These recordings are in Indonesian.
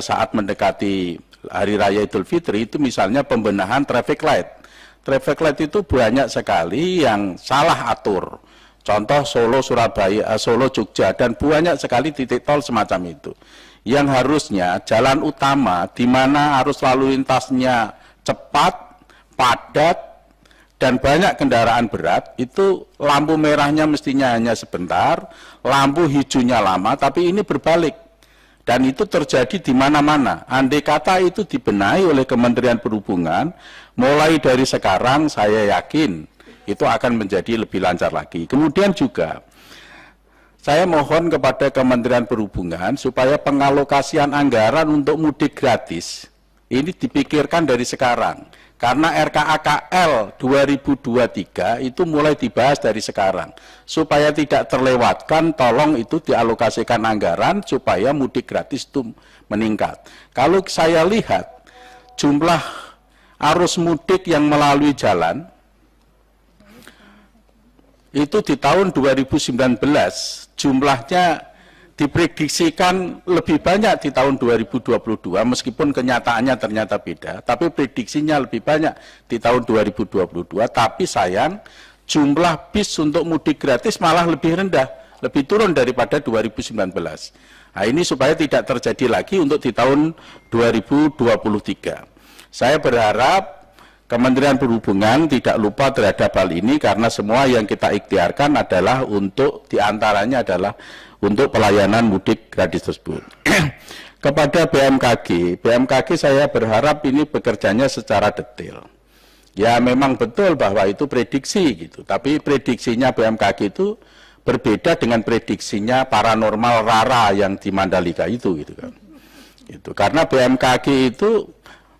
saat mendekati Hari Raya Idul Fitri itu misalnya pembenahan traffic light. Traffic light itu banyak sekali yang salah atur. Contoh Solo, Surabaya, Solo, Jogja, dan banyak sekali titik tol semacam itu. Yang harusnya jalan utama di mana arus lalu lintasnya cepat, padat, dan banyak kendaraan berat, itu lampu merahnya mestinya hanya sebentar, lampu hijaunya lama, tapi ini berbalik. Dan itu terjadi di mana-mana. Andai kata itu dibenahi oleh Kementerian Perhubungan, mulai dari sekarang saya yakin itu akan menjadi lebih lancar lagi. Kemudian juga, saya mohon kepada Kementerian Perhubungan supaya pengalokasian anggaran untuk mudik gratis, ini dipikirkan dari sekarang. Karena RKAKL 2023 itu mulai dibahas dari sekarang. Supaya tidak terlewatkan, tolong itu dialokasikan anggaran supaya mudik gratis itu meningkat. Kalau saya lihat jumlah arus mudik yang melalui jalan, itu di tahun 2019 jumlahnya diprediksikan lebih banyak di tahun 2022, meskipun kenyataannya ternyata beda, tapi prediksinya lebih banyak di tahun 2022, tapi sayang jumlah bis untuk mudik gratis malah lebih rendah, lebih turun daripada 2019. Nah, ini supaya tidak terjadi lagi untuk di tahun 2023. Saya berharap Kementerian Perhubungan tidak lupa terhadap hal ini, karena semua yang kita ikhtiarkan adalah untuk, diantaranya adalah untuk pelayanan mudik gratis tersebut. Kepada BMKG saya berharap ini bekerjanya secara detail. Ya memang betul bahwa itu prediksi gitu, tapi prediksinya BMKG itu berbeda dengan prediksinya paranormal Rara yang di Mandalika itu gitu kan. Itu karena BMKG itu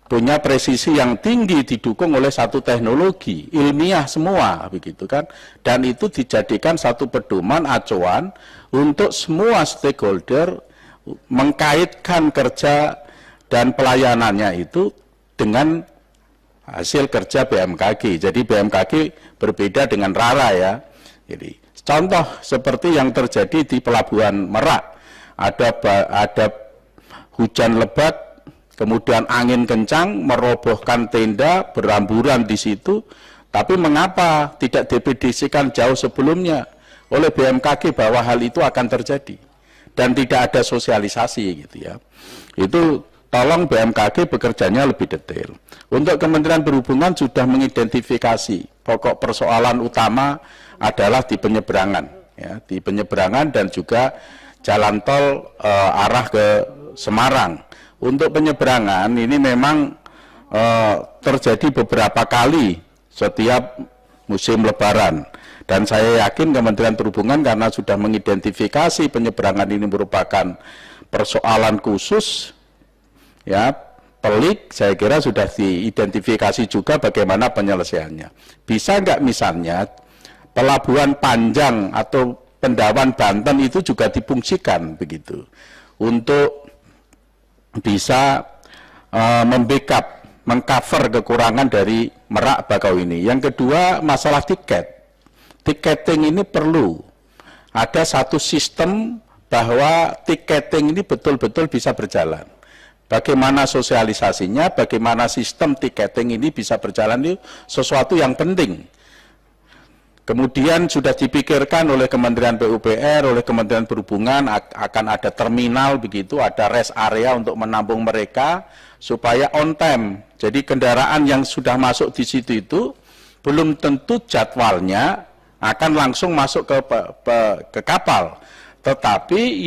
punya presisi yang tinggi, didukung oleh satu teknologi ilmiah semua begitu kan, dan itu dijadikan satu pedoman acuan untuk semua stakeholder mengkaitkan kerja dan pelayanannya itu dengan hasil kerja BMKG. Jadi BMKG berbeda dengan Rara ya. Jadi contoh seperti yang terjadi di Pelabuhan Merak, ada hujan lebat, kemudian angin kencang merobohkan tenda, beramburan di situ. Tapi mengapa tidak diprediksikan jauh sebelumnya oleh BMKG bahwa hal itu akan terjadi dan tidak ada sosialisasi gitu ya. Itu tolong BMKG bekerjanya lebih detail. Untuk Kementerian Perhubungan sudah mengidentifikasi pokok persoalan utama adalah di penyeberangan ya, di penyeberangan dan juga jalan tol arah ke Semarang. Untuk penyeberangan ini memang terjadi beberapa kali setiap musim Lebaran, dan saya yakin Kementerian Perhubungan karena sudah mengidentifikasi penyeberangan ini merupakan persoalan khusus ya, pelik, saya kira sudah diidentifikasi juga bagaimana penyelesaiannya. Bisa nggak misalnya Pelabuhan Panjang atau Pendawan Banten itu juga difungsikan begitu untuk bisa membackup, mengcover kekurangan dari Merak Bakau ini. Yang kedua, masalah tiket. Tiketing ini perlu ada satu sistem bahwa tiketing ini betul-betul bisa berjalan. Bagaimana sosialisasinya, bagaimana sistem tiketing ini bisa berjalan itu sesuatu yang penting. Kemudian sudah dipikirkan oleh Kementerian PUPR, oleh Kementerian Perhubungan akan ada terminal begitu, ada rest area untuk menampung mereka supaya on time. Jadi kendaraan yang sudah masuk di situ itu belum tentu jadwalnya akan langsung masuk ke kapal. Tetapi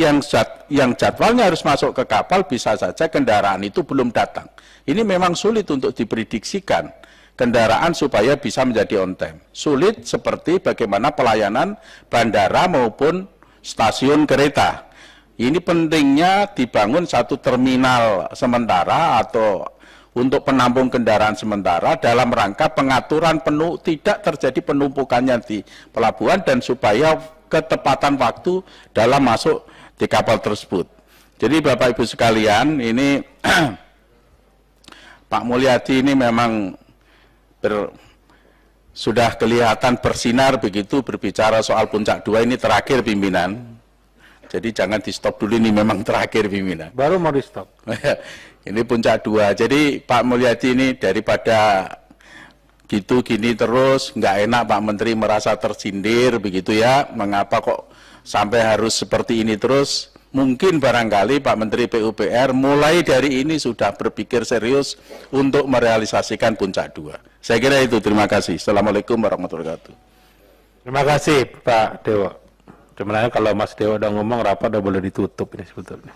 yang jadwalnya harus masuk ke kapal bisa saja kendaraan itu belum datang. Ini memang sulit untuk diprediksikan kendaraan supaya bisa menjadi on time. Sulit seperti bagaimana pelayanan bandara maupun stasiun kereta. Ini pentingnya dibangun satu terminal sementara atau untuk penampung kendaraan sementara dalam rangka pengaturan tidak terjadi penumpukannya di pelabuhan dan supaya ketepatan waktu dalam masuk di kapal tersebut. Jadi Bapak Ibu sekalian, ini Pak Mulyadi ini memang sudah kelihatan bersinar begitu berbicara soal Puncak 2 ini terakhir pimpinan. Jadi jangan di stop dulu, ini memang terakhir pimpinan. Baru mau di stop. Ini puncak 2. Jadi Pak Mulyadi ini daripada gitu gini terus, nggak enak Pak Menteri merasa tersindir begitu ya. Mengapa kok sampai harus seperti ini terus? Mungkin barangkali Pak Menteri PUPR mulai dari ini sudah berpikir serius untuk merealisasikan puncak 2. Saya kira itu. Terima kasih. Assalamualaikum warahmatullahi wabarakatuh. Terima kasih Pak Dewo. Sebenarnya kalau Mas Dewo udah ngomong, rapat udah boleh ditutup ini sebetulnya.